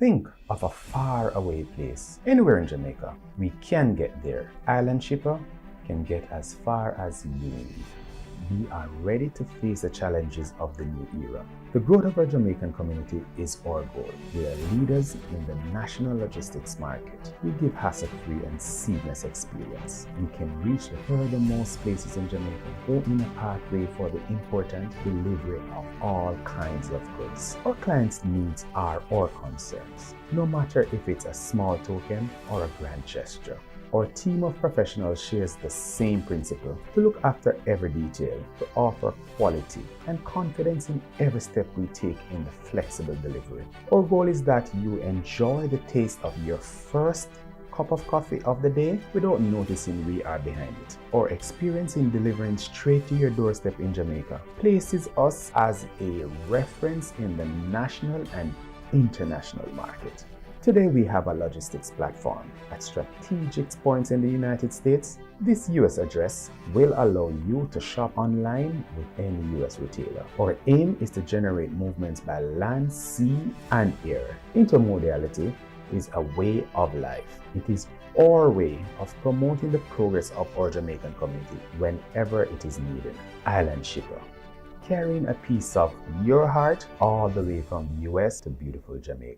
Think of a faraway place. Anywhere in Jamaica, we can get there. Island Shipper can get as far as you need. We are ready to face the challenges of the new era. The growth of our Jamaican community is our goal. We are leaders in the national logistics market. We give hassle-free and seamless experience. We can reach the furthermost places in Jamaica, opening a pathway for the important delivery of all kinds of goods. Our clients' needs are our concerns, no matter if it's a small token or a grand gesture. Our team of professionals shares the same principle to look after every detail, to offer quality and confidence in every step we take in the flexible delivery. Our goal is that you enjoy the taste of your first cup of coffee of the day without noticing we are behind it. Our experience in delivering straight to your doorstep in Jamaica places us as a reference in the national and international market. Today we have a logistics platform at strategic points in the United States. This US address will allow you to shop online with any US retailer. Our aim is to generate movements by land, sea, and air. Intermodality is a way of life. It is our way of promoting the progress of our Jamaican community whenever it is needed. Island Shipper, carrying a piece of your heart all the way from US to beautiful Jamaica.